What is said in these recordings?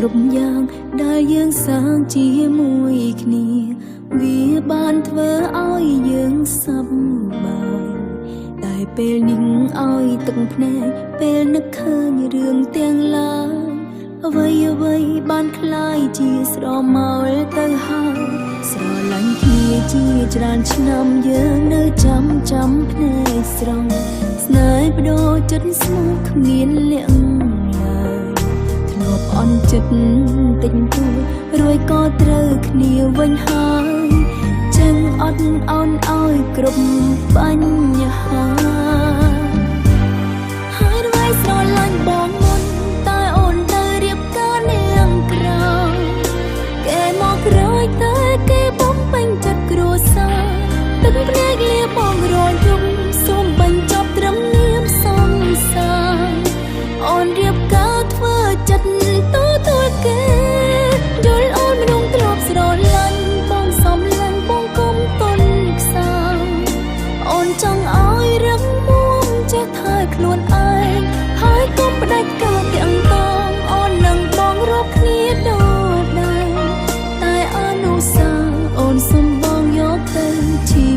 គ្រប់យ៉ាងដែលយើងសាងជាមួយគ្នាវាបានធ្វើឲ្យយើងសប្បាយតែពេលនេះឲ្យទឹកភ្នែកពេលនឹកឃើញរឿងទាំងឡាយអ្វីបានคล้ายជាស្រមោលទៅហើយស្រឡាញ់គ្នាជាច្រើនឆ្នាំយើងនៅចាំភ្នែកស្រង់ស្នេហ៍បដូរចិត្តស្មោះគ្មានលាក់ឡើយធ្លាប់អន់ចិត្តតិចតួចរួយក៏ត្រូវគ្នាវិញហើយចឹងអត់អោនឲ្យគ្រប់បញ្ហាហើយអ្វីស្រឡាញ់បងមុនតែអូនទៅរៀបការនាងក្រៅគេមកក្រោយតែគេបំពេញចិត្តគ្រួសារទឹកភ្នែកលាបងរយយំសូមបញ្ចប់ត្រឹមនាមសង្សារអូនរៀបការធ្វើចិត្តទទួលគេយល់អូនមនុស្សធ្លាប់ស្រឡាញ់បងសំឡាញ់បងគុំទុនខ្សោយអូនចង់ឲ្យរឹងមាំចេះថែខ្លួនឯងហើយកុំផ្ដាច់ការទាំងតងអូននឹងបងរកគ្នាដូចដែរតែអនុសាសន៍អូនសុំបងយកទៅជា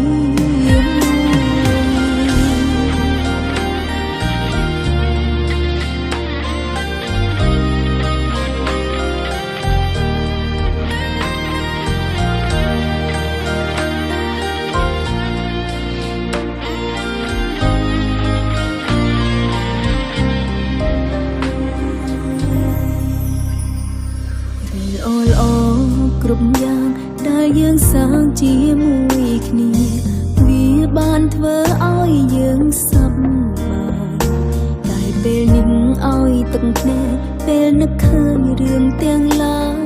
គ្រប់យ៉ាងដែលយើងសាងជាមួយគ្នាវាបានធ្វើឲ្យយើងសប្បាយតែពេលនេះឲ្យទឹកភ្នែកពេលនឹកឃើញរឿងទាំងឡាយ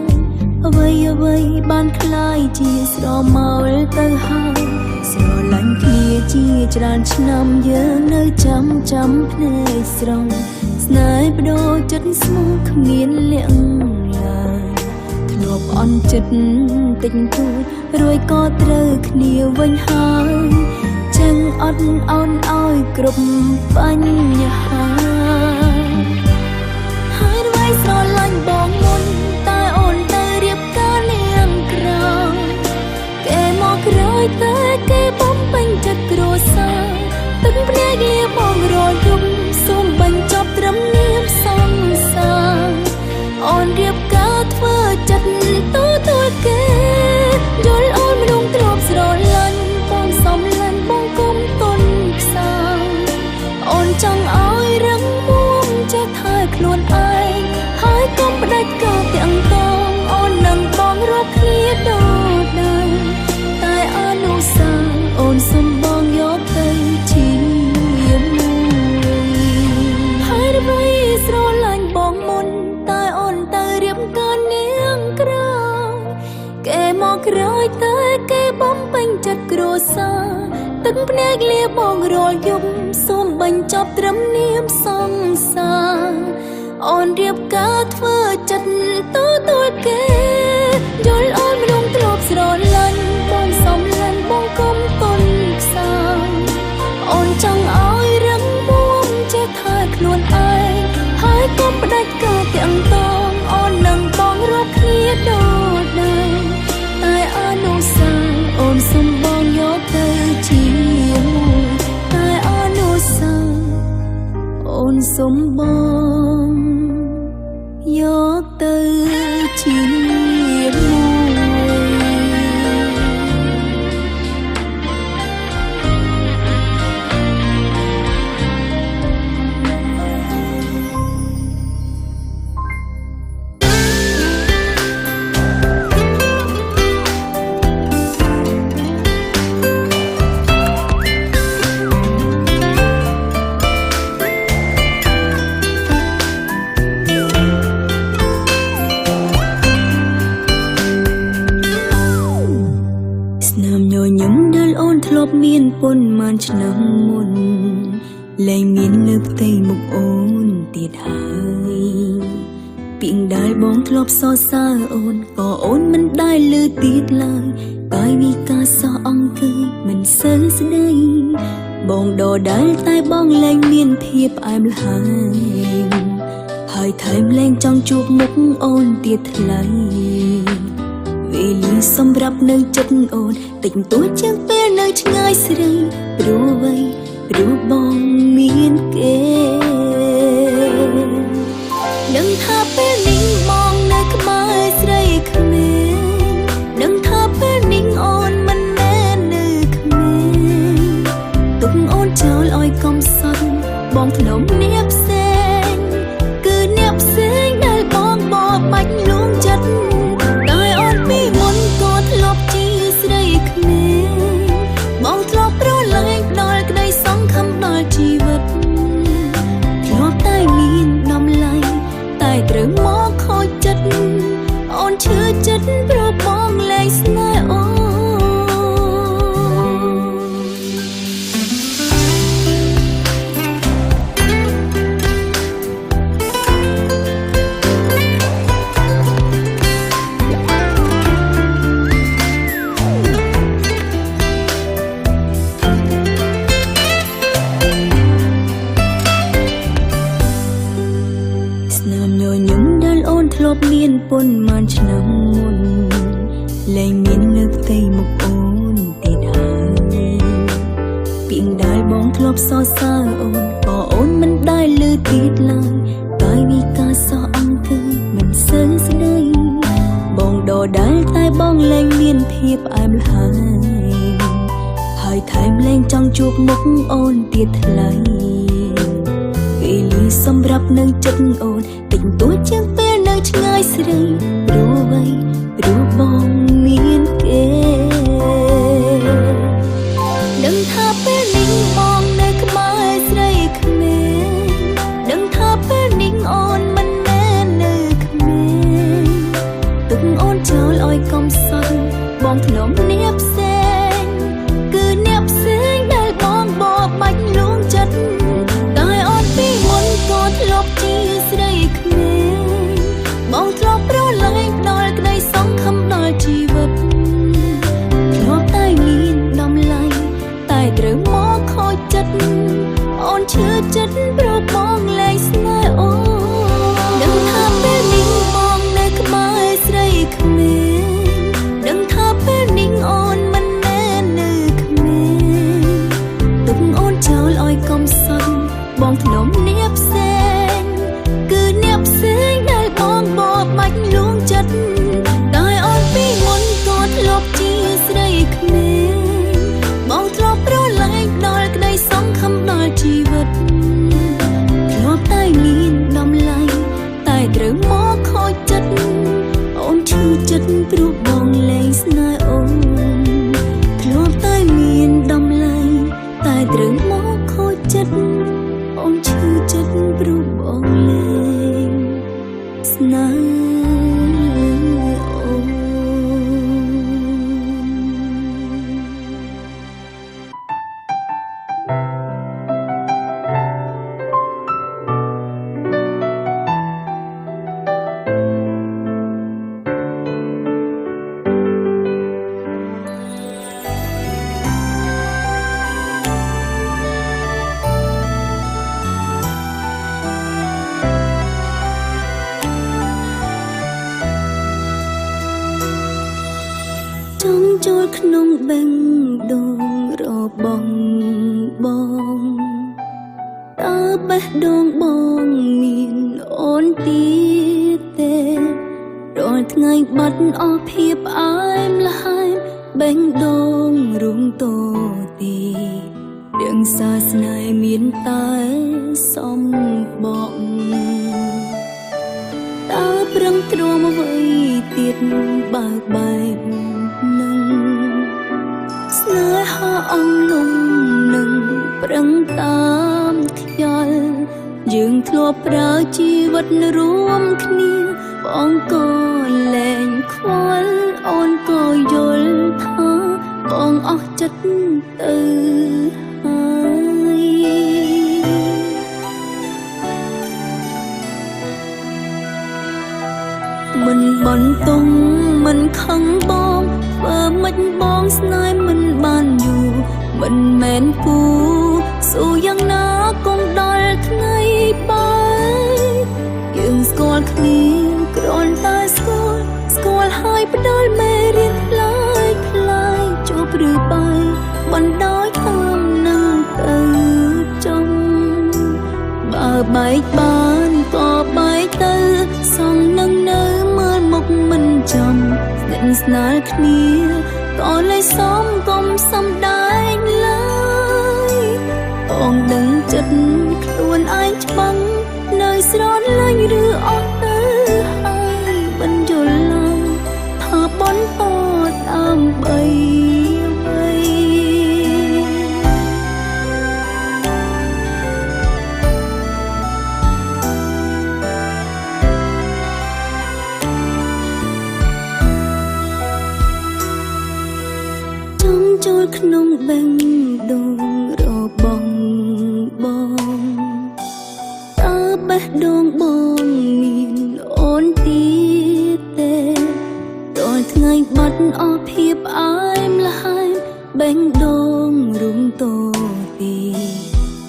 អ្វីបានคล้ายជាស្រមោលទៅហើយស្រឡាញ់គ្នាជាច្រើនឆ្នាំយើងនៅចាំភ្នែកស្រង់ស្នេហ៍បដូរចិត្តស្មោះគ្មានលាក់ឡើយធ្លាប់អន់ចិត្តតិចតួចរួយក៏ត្រូវគ្នាវិញហើយចឹងអត់អោនឲ្យគ្រប់បញ្ហាហើយអ្វីស្រឡាញ់បងមុនតែអូនទៅរៀបការនាងក្រៅគេមកក្រោយតែគេបំពេញចិត្តគ្រួសារទឹកភ្នែកលាបងរយយំសូមបញ្ចប់ត្រឹមនាមសង្សារអូនរៀបការធ្វើចិត្តទទួលគេយល់អូនមនុស្សធ្លាប់ស្រឡាញ់បងសំឡាញ់បងគុំទុនខ្សោយអូនចង់ឲ្យរឹងមាំចេះថែខ្លួនឯងហើយកុំផ្ដាច់ការទាំងតងអូននឹងបងរកគ្នាដូចដែរតែអនុសាសន៍អូនសុំបងយកទៅជាមួយហើយអ្វីស្រឡាញ់បងមុនតែអូនទៅរៀបការនាងក្រៅគេមកក្រោយតែគេបំពេញចិត្តគ្រួសារទឹកភ្នែកលាបងរយយំសូមបញ្ចប់ត្រឹមនាមសង្សារអូនរៀបការធ្វើចិត្តទទួលគេយល់អូនមនុស្សធ្លាប់ស្រឡាញ់បងសំឡាញ់បងគុំទុនខ្សោយអូនចង់ឲ្យរឹងមាំចេះថែខ្លួនឯងហើយកុំផ្ដាច់ការទាំងតងអូននឹងបងរកគ្នាដូចដែរតែអនុសាសន៍អូនសុំបងយកទៅជាមួយតែអនុសាសន៍អូនសុំបងយកទៅជាមួយមានប៉ុន្មានឆ្នាំមុនលែងមានលើផ្ទៃមុខអូនទៀតហើយពីងដែលបងធ្លាប់សរសើរអូនក៏អូនមិនដែលលើទៀតឡើយកាយវិការសោះអង្គើយមិនសូវស្ដីបងដដែលតែបងលែងមានភាពផ្អែមល្ហែមហ ហើយថែមលែងចង់ជួបមុខអូនទៀតថ្លៃវេលាសម្រាប់នៅចិត្តអូនតិចតួចជាងពេលនៅឆ្ងាយស្រីព្រោះអ្វីព្រោះបងមានគេដឹងថាពេលនេះបងនៅក្បែរស្រីគ្មានដឹងថាពេលនេះអូនមិនមែននៅគ្មានទុកអូនចោលឲ្យកុំសត់បងធ្នមនេះផ្សេងគឺអ្នកផ្សេងដែលបងបបាច់លួងចិត្តតែអូនពីមុនក៏ធ្លាប់ជាស្រីគ្មានបងធ្លាប់ប្រឡែងដល់ក្តីសង្ឃឹមដល់ជីវិតធ្លាប់តែមានតម្លៃតែត្រូវមកខូចចិត្តអូនឈឺចិត្តព្រោះបងលែងស្នេហ៍អូនធ្លាប់មានប៉ុន្មានឆ្នាំមុនលែងមានលើផ្ទៃមុខអូនទៀតហើយពីងដែលបងធ្លាប់សរសើរអូនក៏អូនមិនដែលលើទៀតឡើយតែវិការសោះអង្គគឺមិនសូវស្ដីបងដដែលតែបងលែងមានភាពផ្អែមល្ហែមហើយថែមលែងចង់ជួបមុខអូនទៀតថ្លៃពេលលាសម្រាប់នៅចិត្តអូនតិចតួចជាងពេលនៅឆ្ងាយស្រីព្រោះអ្វីព្រោះបងមានគេដឹងថាពេលនេះបងនៅក្បែរស្រីគ្មានដឹងថាពេលនេះអូនមិនមែននៅគ្មានទុកអូនចោលឲ្យកុំសត់បងធ្នមនេះផ្សេងគឺអ្នកផ្សេងដែលបងបបាច់លួងចិត្តតែអូនពីមុនក៏ធ្លាប់ជាស្រីគ្មានបងធ្លាប់ប្រឡែងដល់ក្តីសង្ឃឹមដល់ជីវិតធ្លាប់តែមានតម្លៃតែត្រូវមកខូចចិត្តអូនឈឺចិត្តព្រោះបងលែងស្នេហ៍អូនដឹងថាពេលនេះបងនៅក្បែរស្រីគ្មានដឹងថាពេលនេះអូនមិនមែននៅគ្មានទុកអូនចោលឲ្យកុំសត់បងធ្នមនេះផ្សេងគឺអ្នកផ្សេងដែលបងបបាច់លួងចិត្តតែអូនពីមុនក៏ធ្លាប់ជាស្រីគ្មានបងធ្លាប់ប្រឡែងដល់ក្តីសង្ឃឹមដល់ជីវិតធ្លាប់តែមានតម្លៃតែត្រូវមកខូចចិត្តអូនឈឺចិត្តព្រោះបងលែងស្នេហ៍អូនធ្លាប់តែមានតម្លៃតែត្រូវមកខូចចិត្តអូនឈឺចិត្តព្រោះបងលែងស្នេហ៍អូនចូលក្នុងបេះដូងរបស់បងតើបេះដូងបងមានអូនទៀតទេរាល់ថ្ងៃបាត់អស់ភាពផ្អែមល្ហែមបេះដូងរងតទីរឿងសាសនាមានតែសំបកតើប្រឹងទ្រាំអ្វីទៀតបើបែកនឹងស្នេហាអងលំនឹងប្រឹងតាមខ្យល់យើងធ្លាប់ប្រើជីវិតរួមគ្នាបងក៏លែងខ្វល់អូនក៏យល់ថាបងអស់ចិត្តទៅហើយមិនបន្តង់មិនខឹងបងធ្វើមិនបងស្នេហ៍មិនបានយូរមិនមែនគូស៊ូយ៉ាងណាគង់ដល់ថ្ងៃបាយយើង គាល់ហើយផ្ដល់មេរៀនផ្លាយផ្លាយជួបឬបាយបណ្ដោយតាមនឹងទៅចំបើបែកបានក៏បែកទៅសងនឹងនៅមើលមុខមិនចំស្និទ្ធស្នាលគ្នាក៏លេសំកុំសំដែងឡើយបងដឹងចិត្តខ្លួនឯងច្បាំងនៅស្រលាញ់ឬអស់ទៅហើយមិនយល់ឡើយថាបន្តដើម្បីចូលក្នុងបេះដូងរបស់បងតើបេះដូងបងមានអូនទៀតទេរាល់ថ្ងៃបាត់អស់ភាពអែមល្ហែមបេះដូងរុំតទី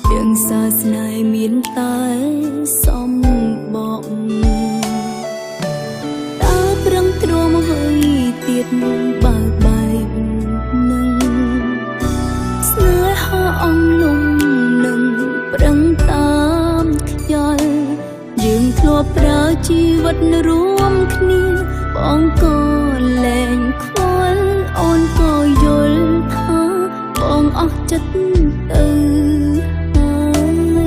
ទាំងសាសនាមានតែសំបកតើប្រឹងទ្រាំអ្វីទៀតបើបែកស្នេហាអងលំនឹងប្រឹងតាមខ្យល់យើងធ្លាប់ប្រើជីវិតរួមគ្នាបងក៏លែងខ្វល់អូនក៏យល់ថាបងអស់ចិត្តទៅហើយ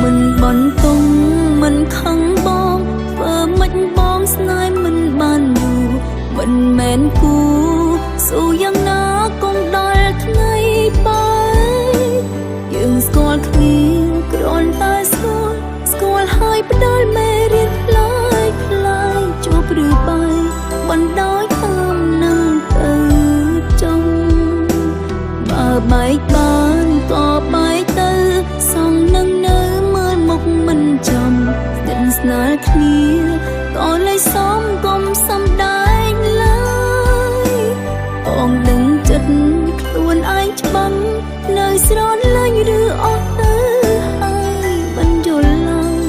មិនបន្តមិនខឹងបងធ្វើមិនបងស្នេហ៍មិនបានយូរមិនមែនគូស៊ូយ៉ាងណាគង់ដល់ថ្ងៃបាយយើងស្គាល់គ្នាគ្រាន់តែស្គាល់ហើយផ្ដល់មេរៀនផ្លាយផ្លាយជួបឬបាយបណ្ដោយតាមនឹងទៅចំបើបែកបានក៏បែកទៅសងនឹងនៅមើលមុខមិនចំស្និទ្ធស្នាលគ្នាក៏លេសំកុំសំដែងឡើយបងដឹងចិត្តខ្លួនឯងច្បាំងនៅស្រលាញ់ឬអស់ទៅហើយមិនយល់ឡើយ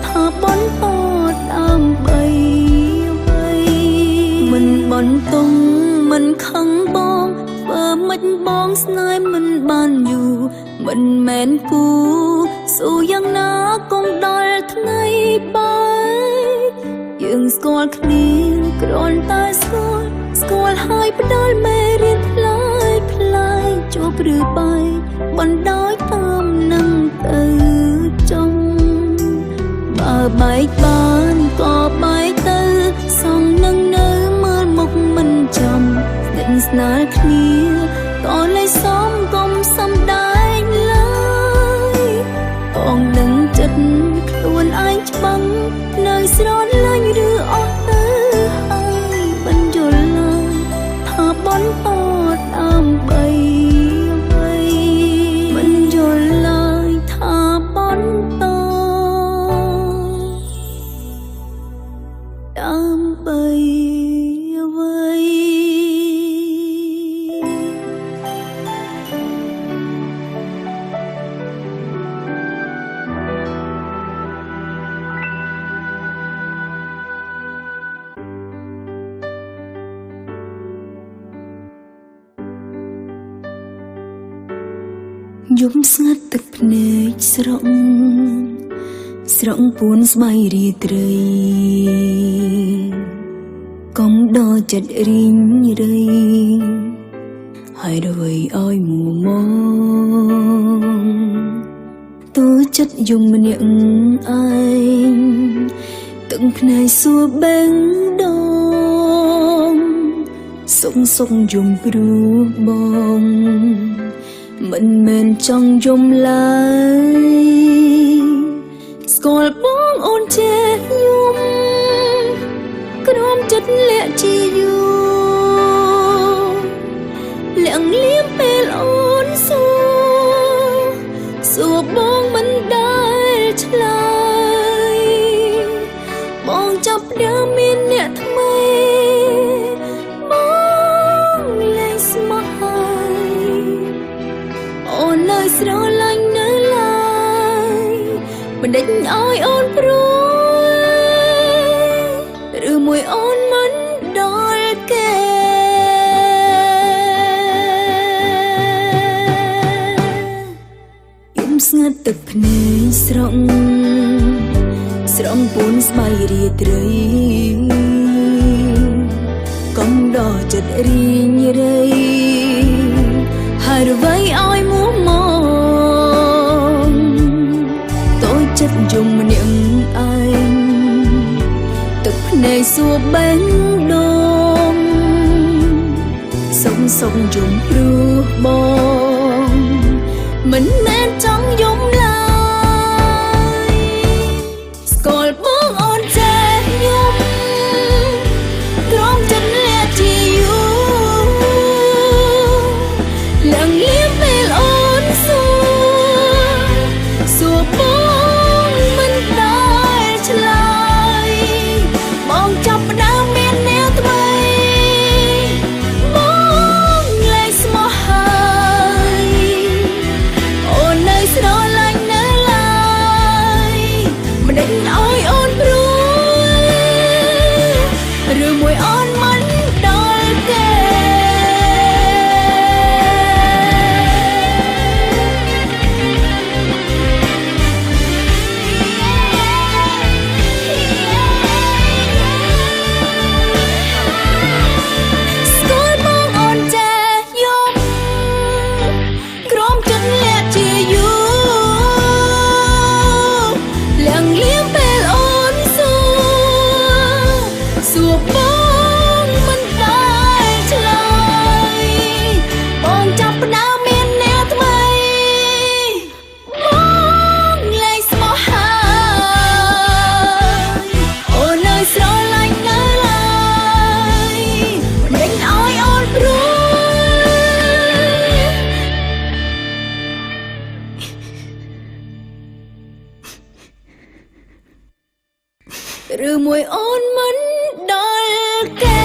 ថាបន្តដើម្បីអ្វីមិនបន្តមិនខឹងបងធ្វើមិនបងស្នេហ៍មិនបានយូរមិនមែនគូស៊ូយ៉ាងណាគង់ដល់ថ្ងៃបាយយើងស្គាល់គ្នាគ្រាន់តែស្គាល់ហើយផ្ដល់មេរៀនផ្លាយផ្លាយជួបឬបាយបណ្ដោយតាមនឹងទៅចំបើបែកបានក៏បែកទៅសងនឹងនៅមើលមុខមិនចំស្និទ្ធស្នាលគ្នាក៏លេសំកុំសំដែងឡើយបងដឹងចិត្តខ្លួនឯងច្បាំងនៅស្រលាញ់ឬអស់ទៅហើយមិនយល់ឡើយថាបន្តដើម្បីអ្វីមិនយល់ឡើយថាបន្តដើម្បីអ្វីយំស្ងាត់ទឹកភ្នែកស្រក់ពួនស្បៃរាត្រីកុំដល់ចិត្តរីងរៃហើយអ្វីឲ្យមួមងតួចិត្តយំម្នាក់ឯងទឹកភ្នែកសួរបេងដូងសុំយំព្រោះបងមិនមែនចង់យំឡើយស្គាល់បងអូនចេះយំក្រោមចិត្តលាក់ជាយូរលាក់លៀមពេលអូនសួរបងមិនដែលឆ្លើយបងចាប់ផ្ដើមមានអ្នកថ្មីបងលែងស្មោះហើយអូននៅស្រឡាញ់នៅឡើយ មិនដេញឲ្យអូនព្រួយឬមួយអូនមិនដល់គេយំស្ងាត់ទឹកភ្នែកស្រង់ពូនស្បៃរាត្រីកំដរចិត្តរីងរៃហើយរវៃឲ្យមួមងតូចចិត្តយំម្នាក់ឯងទឹកភ្នែកសួរបេះដូងសុំយំព្រោះបងមិនមែនចង់យំឡើយស្គាល់បងអូនចេះយំទ្រាំចិត្តលាក់ជាយូរឡើងលៀមពេលអូនសួរបងមិនដែលឆ្លើយបងចាប់ផ្ដើមមានអ្នកថ្មីបងលែងស្មោះហើយអូននៅស្រឡាញ់នៅឡើយមិនដេញឲ្យអូនព្រួយឬមួយអូនមិនដល់គេស្គាល់បងអូនចេះយំក្រោមចិត្តលាក់ជាយូរលៀងពេលអូនសួរបងមិនដែលឆ្លើយបងចាប់ផ្ដើមមានអ្នកថ្មីបងលែងស្មោះហើយអូននៅស្រឡាញ់នៅឡើយមិនដេញឲ្យអូនព្រួយឬមួយអូនមិនដល់គេ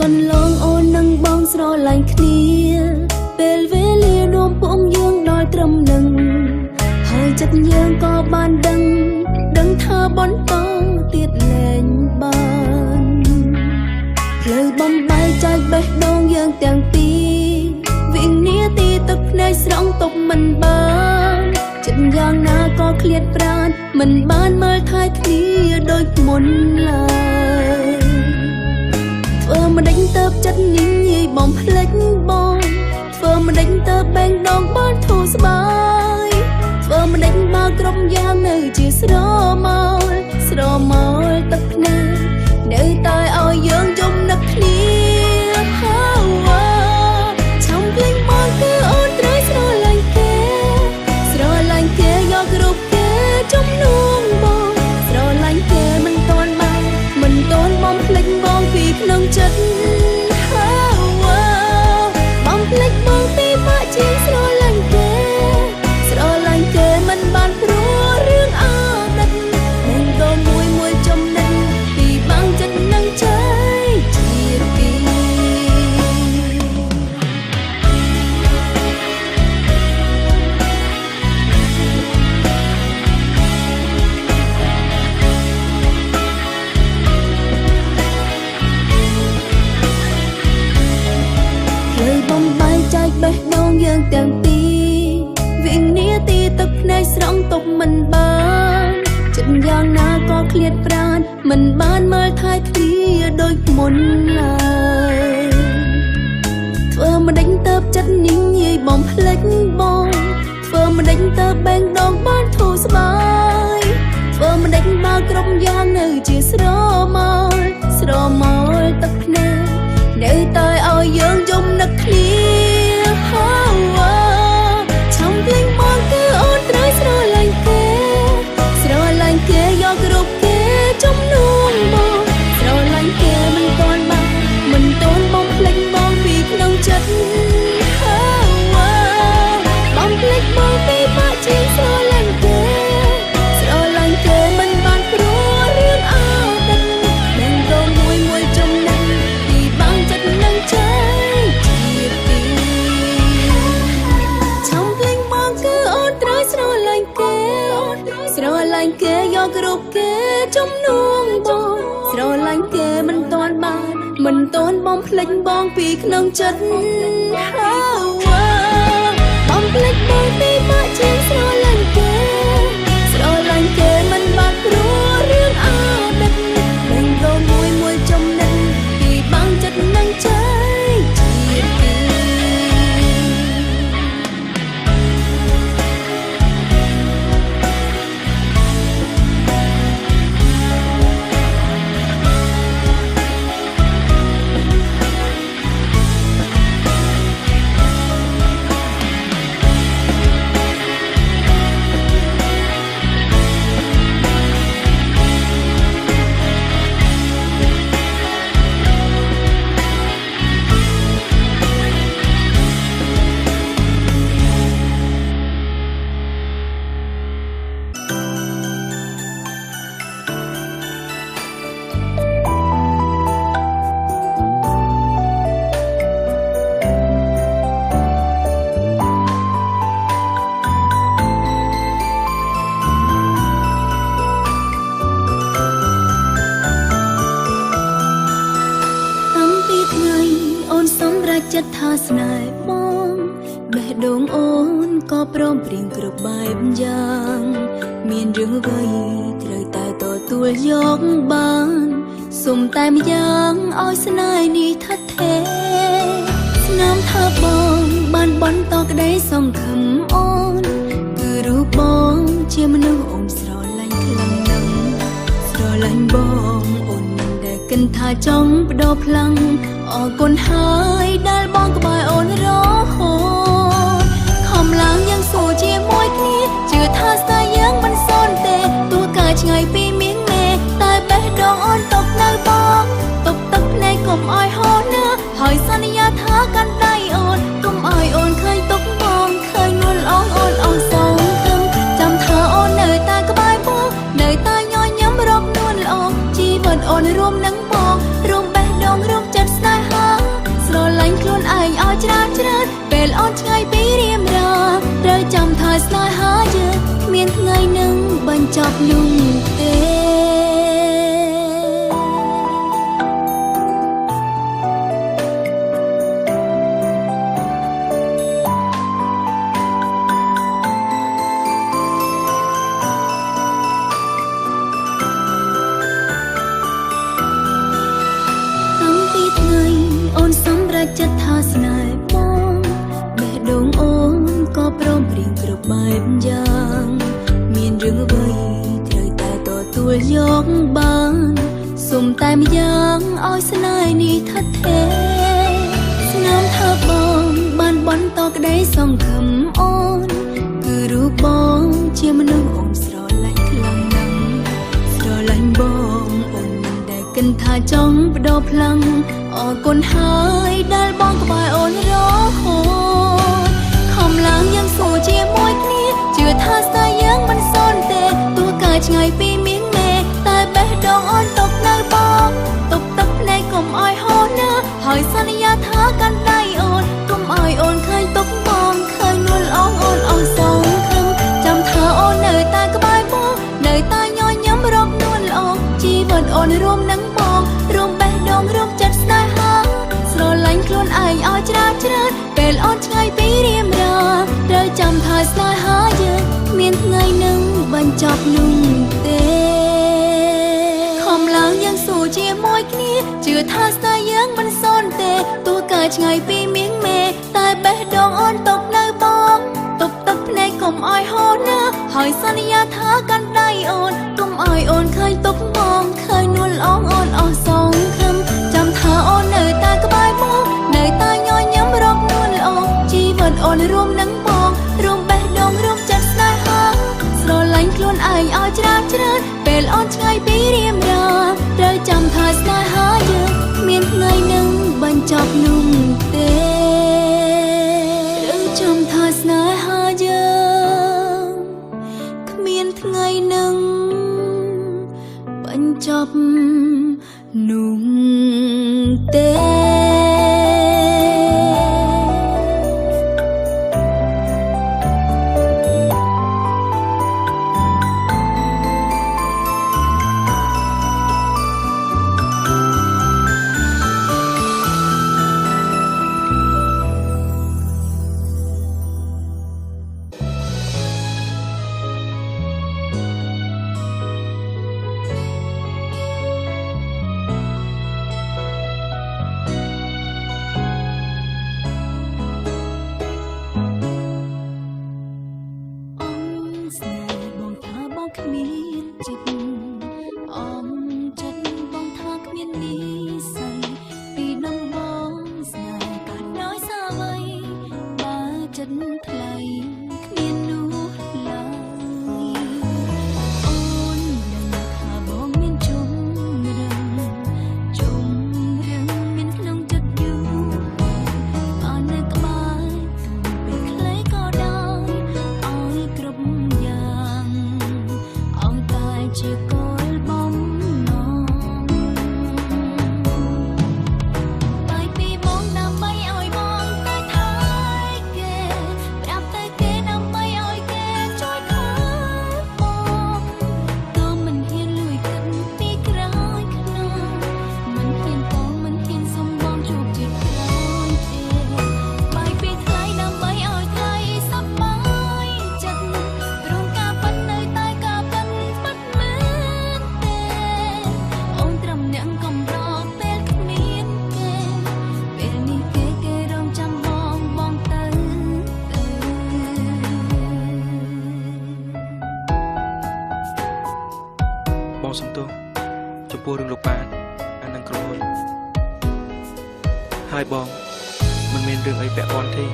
កន្លងអូននិងបងស្រឡាញ់គ្នាពេលវេលានាំពួកយើងដល់ត្រឹមនឹងហើយចិត្តយើងក៏បានដឹងថាបន្តទៀតលែងបានផ្លូវបំបែកចែកបេះដូងយើងទាំងពីរវិនាទីទឹកភ្នែកស្រង់ទប់មិនបានចិត្តយ៉ាងណាក៏ឃ្លាតប្រាណមិនបានមើលថែគ្នាដូចមុនឡើយធ្វើមិនដេញទៅចិត្តញញីបំភ្លេចបងធ្វើមិនដេញទៅបែងដងបានធូរស្បើយធ្វើមិនដេញមកគ្រប់យ៉ាងនៅជាស្រមោលទឹកភ្នែកនៅតែឲ្យយើងយំនឹកគ្នាឆំភ្លេងមកគឺអូនត្រូវស្រឡាញ់គេយករូបគេចំនួនបងស្រឡាញ់គេមិនតន់បំភ្លេចបងពីក្នុងចិត្តបំភ្លេចបងពីបាក់ជាងស្រឡាញ់គេមិនបានព្រោះរឿងអតីតនឹងក៏មួយចំណិតពីបាំងចិត្តនឹងใจជាពីបេះដូងយើងទាំងពីរវិនាទីទឹកភ្នែកស្រង់ទប់មិនបានចិត្តយ៉ាងណាក៏ឃ្លាតប្រាណមិនបានមើលថែគ្នាដូចមុនឡើយ តើបែងដងបានធូរស្បើយធ្វើមិនដេចមកគ្រប់យ៉ាងនៅជាស្រមោលទឹកភ្នែកនៅតែឲ្យយើងយំនឹកគ្នាឆំភ្លេងមកគឺអូនត្រូវស្រឡាញ់គេយកគ្រប់គេចំនួនបងស្រឡាញ់គេមិនទាន់បានមិនទាន់បងភ្លេចបងពីក្នុងចិត្តបងភ្លេចបងពីបាក់ជាងស្រឡាញ់គេមិនបានព្រោះរឿងអតីតមិនក៏មួយចំណេញពីបងចិត្តនឹងใจជាពីឆំភ្លេងបងគឺអូនត្រូវស្រឡាញ់គេយកគ្រប់គេចំនួនបងស្រឡាញ់គេមិនទាន់បងភ្លេចបងពីក្នុងចិត្តបងភ្លេចបងពីបាក់ជាងស្រឡាញ់គេមិនបានព្រោះរឿងអតីតមិនក៏មួយចំណេញពីបងចិត្តនឹងใจជាពីចិត្តថាស្នេហ៍បងបេះដូងអូនក៏ព្រមព្រៀងគ្រប់បែបយ៉ាងមានរឿងអ្វីត្រូវតែទទួលយកបានសុំតែម្យ៉ាងឲ្យស្នេហ៍នេះថិតថេរស្នាមថាបងបានបន្តក្តីសង្ឃឹមអូនគឺរូបបងជាមនុស្សអូនស្រឡាញ់ខ្លាំងណាស់ស្រឡាញ់បងអូនមិនដែលគិតថាចង់បដូរផ្លាំងអរគុណហើយដែលបងក្បែរអូនរហូតខំឡើងយ៉ាងស៊ូជាមួយគ្នាជឿថាស្នេហ៍យើងមិនសូន្យទេទោះកាឆ្ងាយពីមាសមេតែបេះដូងអូនຕົកនៅបងຕົកទឹកភ្នែកកុំឲ្យហូរណាហើយសន្យាថាកាន់ដៃអូនកុំឲ្យអូនឃើញទុកបងឃើញនួនអូនអងសងខឹងចាំថាអូននៅតែក្បែរបងនៅតែញញឹមរកនួនល្អជីវិតអូនរួមនឹងបងរួមបេះដូងរួមចិត្តស្នេហាស្រឡាញ់ខ្លួនឯងឲ្យច្រើនពេលអូនឆ្ងាយពីរៀមរាត្រូវចាំថាស្នេហាយើងគ្មានថ្ងៃនឹងបញ្ចប់នោះទេចិត្តថាស្នេហ៍បងបេះដូងអូនក៏ព្រមព្រៀងគ្រប់បែបយ៉ាងមានរឿងអ្វីត្រូវតែទទួលយកបានសុំតែម្យ៉ាងឲ្យស្នេហ៍នេះថិតថេរស្នាមថាបងបានបន្តក្តីសង្ឃឹមអូនគឺរូបបងជាមនុស្សអូនស្រឡាញ់ខ្លាំងណាស់ស្រឡាញ់បងអូនមិនដែលគិតថាចង់បដូរផ្លាំងអរគុណហើយដែលបងក្បែរអូនរហូតខំឡើងយ៉ាងស៊ូជាមួយគ្នាជឿថាស្នេហ៍យើងមិនសូន្យទេទោះកាឆ្ងាយពីមាសមេតែបេះដូងអូនຕົកនៅបងຕົកទឹកភ្នែកកុំឲ្យហូរណាហើយសន្យាថាកាន់ដៃអូនកុំឲ្យអូនឃើញទុកបងឃើញនួនអូនអងសងខឹងចាំថាអូននៅតែក្បែរបងនៅតែញញឹមរកនួនល្អជីវិតអូនរួមនឹងបងរួមបេះដូងរួមចិត្តស្នេហាស្រឡាញ់ខ្លួនឯងឲ្យច្រើនពេលអូនឆ្ងាយពីរៀមរាត្រូវចាំថាស្នេហាយើងគ្មានថ្ងៃនឹងបញ្ចប់នោះទេខំឡើងយ៉ាងស៊ូជាមួយគ្នាជឿថាស្នេហ៍យើងមិនសូន្យទេទោះកាឆ្ងាយពីមាសមេតែបេះដូងអូនຕົកនៅបងຕົកទឹកភ្នែកកុំឲ្យ ឲ្យហូរណាហើយសន្យាថាកាន់ដៃអូនកុំឲ្យអូនឃើញទុកមងឃើញនួនអងអូនអស់សងខំចាំថាអូននៅតែក្បែរមកនៅតែញញឹមរកនួនល្អជីវិតអូនរួមនឹងបងរួមបេះដូងរួមចិត្តស្នេហាស្រឡាញ់ខ្លួនឯងឲ្យច្រើនពេលអូនឆ្ងាយពីរៀមរាត្រូវចាំថាស្នេហាយើងមានថ្ងៃនឹងបញ្ចប់នោះទេត្រូវចាំថាស្នេហាយើងគ្មានថ្ងៃនឹងបញ្ចប់នោះទេ សំទោសចំពោះរឿងលោកប៉ានអានឹងក្រុមហ៊ុនហើយបងមិនមានរឿងអីពាក់ព័ន្ធទេ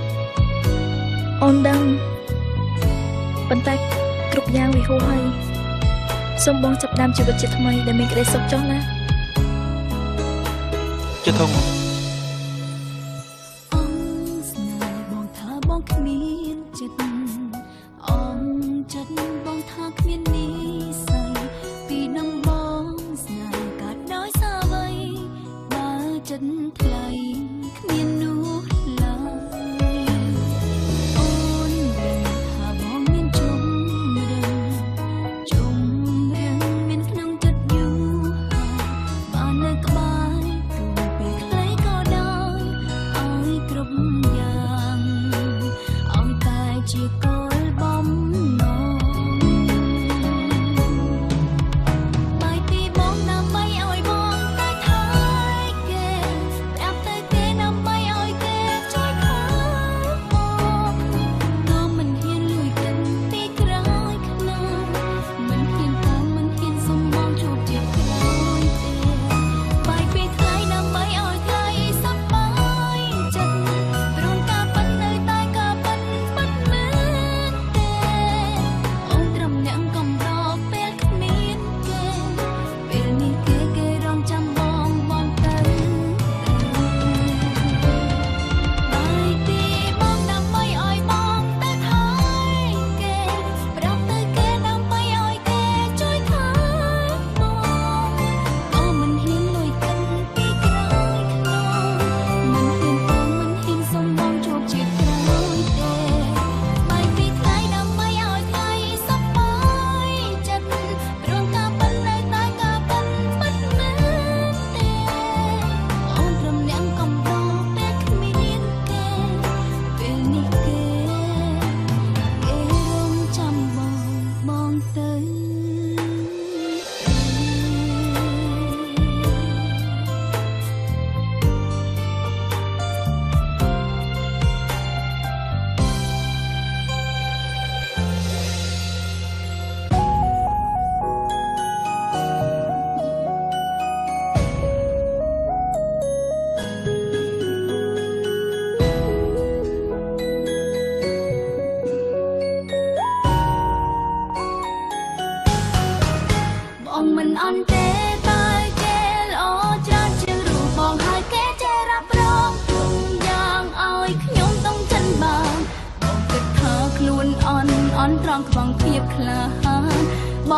អូនដឹងប៉ុន្តែគ្រប់យ៉ាងវាហួសហើយសូមបងចាប់ផ្ដើមជីវិតជាថ្មីដែលមានក្តីសុខចុះណាជាធំ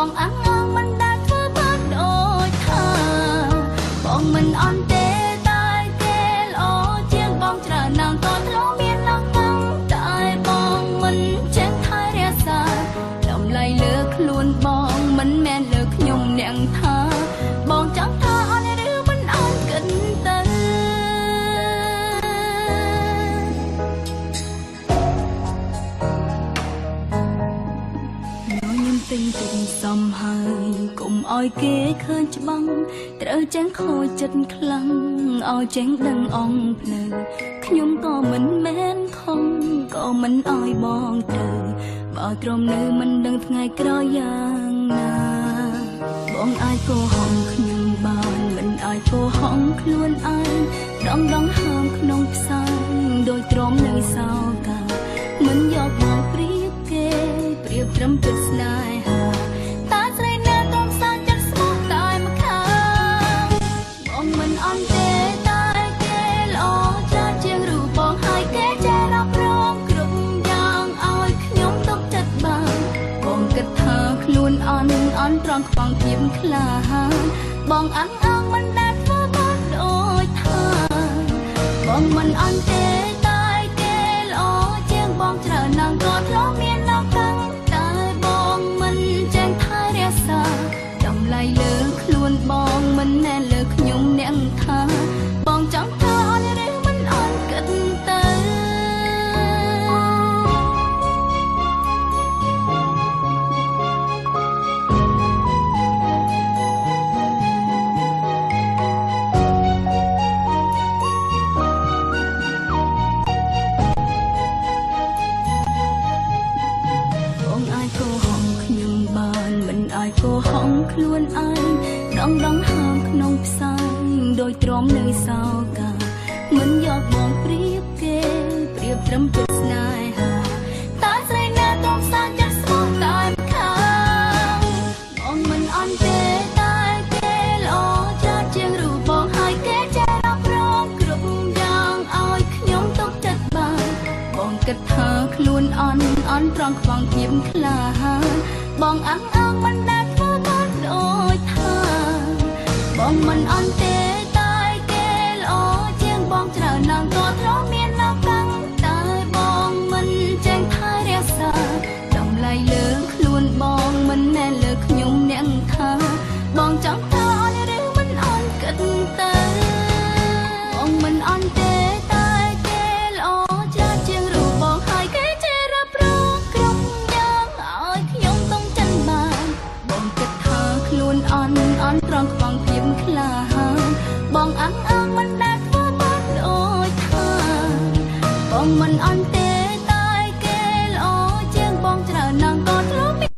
បងអាំងមិនដែលធ្វើបានដូចថាបងមិនអន់ទេតែគេល្អជាងបងច្រើនណាស់ក៏ធ្លាប់មានឡើងតាំងតែបងមិនចេះថែរក្សាតម្លៃលើខ្លួនបងមិនមែនលើខ្ញុំអ្នកថាបងចង់ថាអន់ឬមិនអន់គិតទៅពេញពេញសំហើយកុំឲ្យគេឃើញច្បាំងត្រូវចេះខូចចិត្តខ្លាំងឲ្យចេះដឹងអងភ្លើខ្ញុំក៏មិនមែនខំក៏មិនឲ្យបងត្រូវបើទ្រាំនៅមិនដឹងថ្ងៃក្រោយយ៉ាងណាបងអាចកុហកខ្ញុំបានមិនអាចកុហកខ្លួនឯងដងហើមក្នុងផ្សែងដោយទ្រាំនៅសោកាមិនយកមកព្រៀបគេព្រៀបត្រឹមចិត្តស្នេហាតាស្រីនៅត្រង់សាចិត្តស្មោះតែម្ខាងបងមិនអន់ទេតែគេល្អច្រើនជាងរូបបងហើយគេចេះរករងគ្រប់យ៉ាងឲ្យខ្ញុំទុកចិត្តបានបងគិតថាខ្លួនអន់ត្រង់ខ្វងភាពក្លាហានបងអាំងមិនដែលធ្វើបានដូចថាបងមិនអន់ទេតែគេល្អជាងបងច្រើនណាស់ក៏ធ្លាប់មានឡើងតាំងតែបងមិនចេះថែរក្សាតម្លៃលើខ្លួនបងមិនមែនលើខ្ញុំអ្នកថាបងចង់ថាអន់ឬមិនអន់គិតទៅកុហកខ្លួនឯងដងហើមក្នុងផ្សែងដោយទ្រាំនៅសោកាមិនយកបងព្រៀបគេព្រៀបត្រឹមចិត្តស្នេហាតាស្រីណាត្រង់សាចិត្តស្មោះតែម្ខាងបងមិនអន់ទេតែគេល្អច្រើនជាងរូបបងហើយគេចេះរករងគ្រប់យ៉ាងឲ្យខ្ញុំទុកចិត្តបានបងគិតថាខ្លួនអន់ត្រង់ខ្វងភាពក្លាហានបងអាំងមិនដែលធ្វើបានដូចថាបងមិនអន់ទេតែគេល្អជាងបងច្រើនណាស់ក៏ធ្លាប់មានឡើងតាំងតែបងមិនចេះថែរក្សាតម្លៃលើខ្លួនបងមិនមែនលើខ្ញុំអ្នកថាបងចង់ថាអន់ឬមិនអន់គិតទៅបងមិនអន់ទេតែគេល្អច្រើនជាងរូបបងហើយគេចេះរ៉ាប់រងគ្រប់យ៉ាងឲ្យខ្ញុំต้องចិត្តបានបងគិតថាខ្លួនអន់ត្រង់ខ្វងភាពក្លាហានបងអាំងមិនដែលធ្វើបានដូចថាបងមិនអន់ទេតែគេល្អជាងបងច្រើនណាស់ក៏ធ្លាប់មាន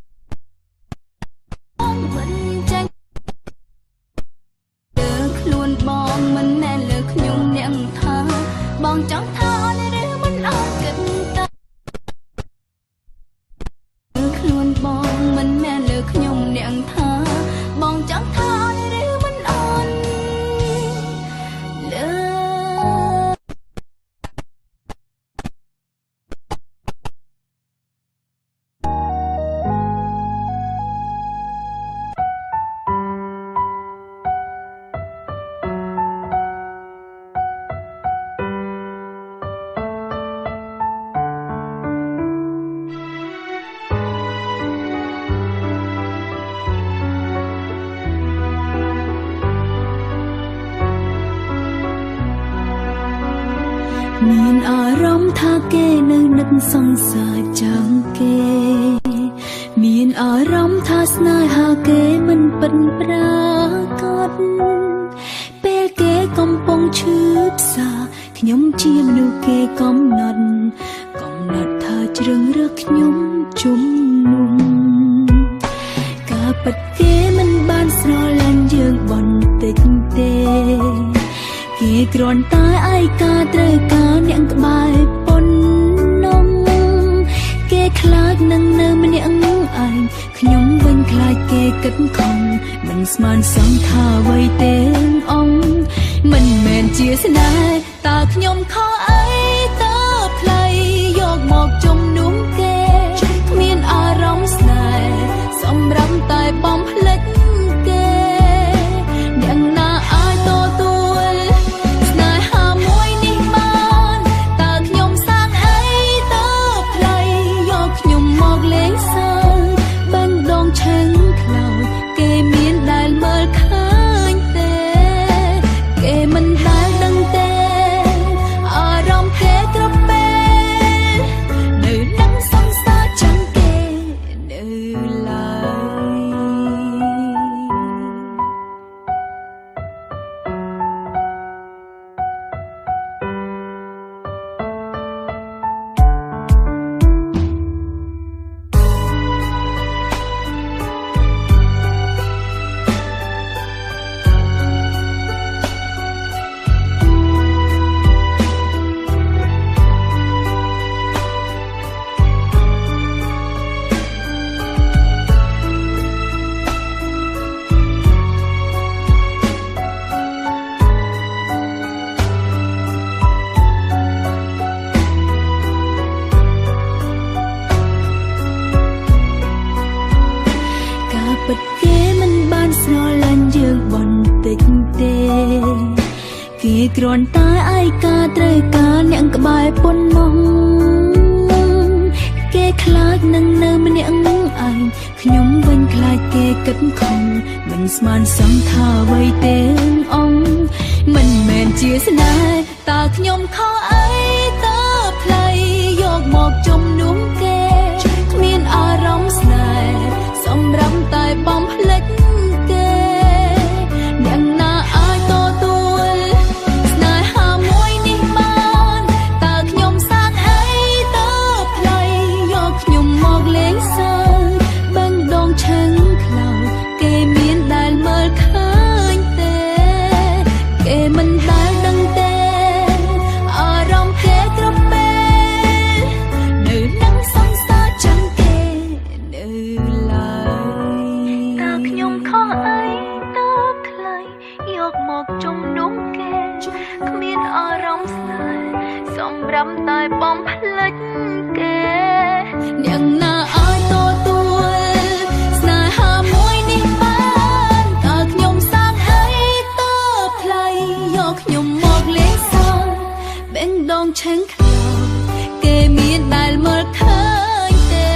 បងមិនចេះលើខ្លួនបងមិនមែនលើខ្ញុំអ្នកថាបងចង់ថាអន់ឬមិនអន់គិតទៅខ្លួនបងមិនមែនលើខ្ញុំអ្នកថាបងចង់ថាអន់ឬមិនអន់លើមានអារម្មណ៍ថាគេនៅនឹកសង្សារចាំងគេមានអារម្មណ៍ថាស្នេហាគេមិនពិតប្រាកដពេលគេកំពុងឈឺផ្សាខ្ញុំជាមនុស្សគេកំណត់ថាជ្រឹងរើសខ្ញុំជុំនុំការពិតគេមិនបានស្រឡាញ់យើងបន្តិចទេគេគ្រាន់តែឯកាត្រូវការអ្នកក្បែរប៉ុណ្ណឹងគេខ្លាចនឹងនៅម្នាក់ឯងខ្ញុំវិញខ្លាចគេគិតខំមិនស្មានសង្ឃថាអ្វីទេមិនមែនជាស្នេហ៍តើខ្ញុំខុសអីតើផ្លៃយកមកជំនុំគេគ្មានអារម្មណ៍ស្នេហ៍សម្រាប់តែ គ្រាន់តែឯកាត្រូវការអ្នកក្បែរប៉ុណ្ណោះគេខ្លាចនឹងនៅម្នាក់ឯងខ្ញុំវិញខ្លាចគេគិតខំមិនស្មានសឹងថាអ្វីទេអង្គមិនមែនជាស្នេហ៍តើខ្ញុំខុសអីតើផ្លៃយកមកជំនុំគេគ្មានអារម្មណ៍ស្នេហ៍សម្រាប់តែបំភ្លេចគេអ្នកណាអាចទទួលស្នេហាមួយនេះបានតើខ្ញុំសាកអីតើផ្លៃយកខ្ញុំមកលេងសើចបឹងដងឆឹងខ្លោចគេមានដែលមើលឃើញទេគេមិនដែលដឹងទេអារម្មណ៍គេគ្រប់ពេលនៅនឹងសង្សារចាំគេនៅឡើយតើខ្ញុំខុសអីតើខ្លីយកមកជំនុំគេគ្មានអារម្មណ៍ស្នេហ៍សម្រាប់តែបំភ្លេចគេអ្នកណាអាចទទួលស្នេហាមួយនេះបានតើខ្ញុំសាកអីតើផ្លៃយកខ្ញុំមកលេងសើចបេះដូងឆេងខ្លោចគេមានដែលមើលឃើញទេ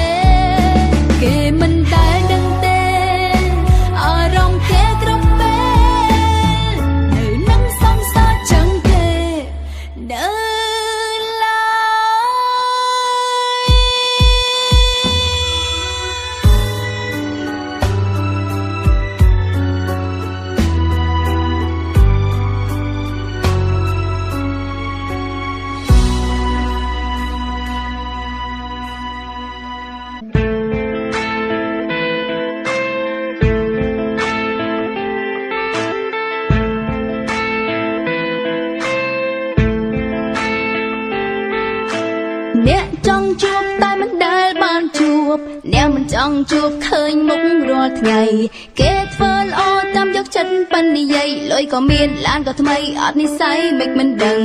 គេមិនដែលដឹងទេអារម្មណ៍គេគ្រប់ពេលនៅនឹងសង្សារចឹងគេនៅឡើយ អ្នកចង់ជួបតែមិនដែលបានជួបអ្នកមិនចង់ជួបឃើញមុខរាល់ថ្ងៃគេធ្វើល្អតាមយកចិត្តប៉ុន្តែនិយាយលុយក៏មានឡានក៏ថ្មីអត់និស្ស័យមិនដឹង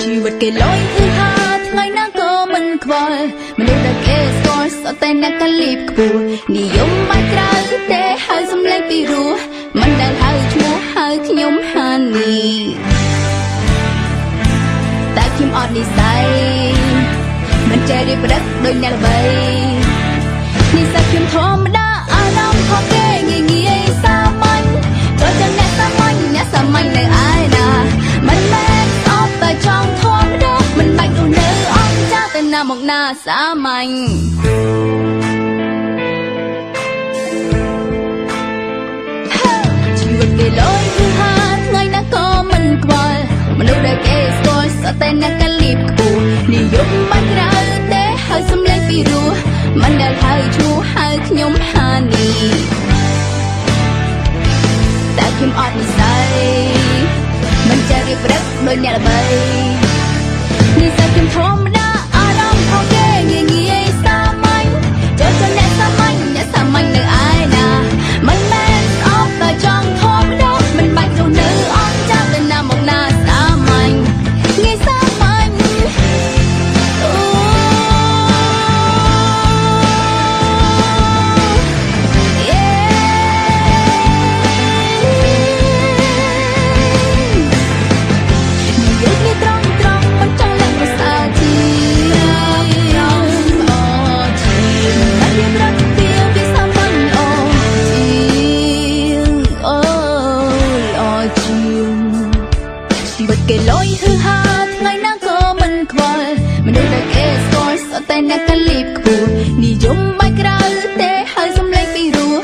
ជីវិតគេលយហាថ្ងៃណាក៏មិនខ្វល់មនុស្សដែលគេស្គាល់សុទ្ធតែអ្នកកលីបខ្ពស់និយមបាច់ក្រៅទេហើយសំឡេងពីរោះមិនដែលហៅឈ្មោះហៅខ្ញុំហានីតែខ្ញុំអត់និស្ស័យមិនចេះរៀបរឹកដូចអ្នកល្បីនិស្ស័យខ្ញុំធម្មតាអារម្មណ៍ของគេងាយសាមញ្ញចូលចិត្តអ្នកសាមញ្ញនៅឯណាមិនមែនអត់តែចង់ធម្មតាមិនបាច់រស់នៅអស់ចាស់តែណាមកណាសាមញ្ញគេលយហាថ្ងៃណាក៏មិនខ្វល់មនុស្សដែលគេស្គាល់សុទ្ធតែអ្នកកលីបខ្ពស់និយមបាច់ក្រៅទេហើយសំឡេងពីរោះមិនដែលហៅឈ្មោះហៅខ្ញុំហានីតែខ្ញុំអត់និស្ស័យមិនចេះរៀបរឹកដូចអ្នកល្បីនិស្ស័យខ្ញុំធម្មតាអារម្មណ៍ของគេងាយសាមញ្ញចូលចិត្តអ្នកសាមញ្ញនៅឯណាមិនមែនអត់តែចង់ធម្មតាមិនបាច់រស់នៅអស់ចាស់តែណាមកណាសាមញ្ញងាយសាមញ្ញអូយេនិយាយត្រង់មិនចង់លាក់ប្រសាទីមិនរៀបរាប់ពីវាសាមញ្ញអូជីវិតគេលយហាថ្ងៃណាក៏មិនខ្វល់មនុស្សដែលគេស្គាល់សុទ្ធតែអ្នកកលីបខ្ពស់និយមបាច់ក្រៅទេហើយសំឡេងពីរោះ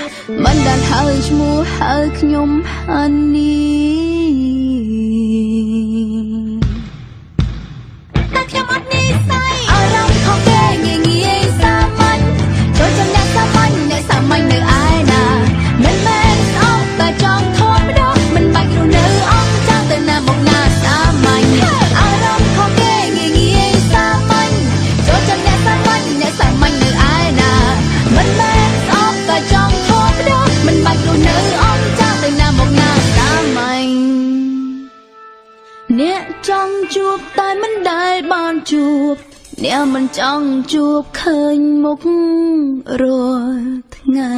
មិនដែលហៅឈ្មោះហៅខ្ញុំហានីតែខ្ញុំអត់និស្ស័យអារម្មណ៍ของគេងាយសាមញ្ញចូលចិត្តអ្នកសាមញ្ញនៅឯណាមិនមែនអត់តែចង់ធម្មតាមិនបាច់រស់នៅអស់ចាស់តែណាមកណាសាមញ្ញអារម្មណ៍ของគេងាយសាមញ្ញចូលចិត្តអ្នកសាមញ្ញនៅឯណាមិនមែនអត់តែចង់ធម្មតាមិនបាច់រស់នៅអស់ចាស់តែណាមកណាសាមញ្ញអ្នកចង់ជួបតែមិនដែលបានជួបអ្នកមិនចង់ជួបឃើញមុខរាល់ ថ្ងៃ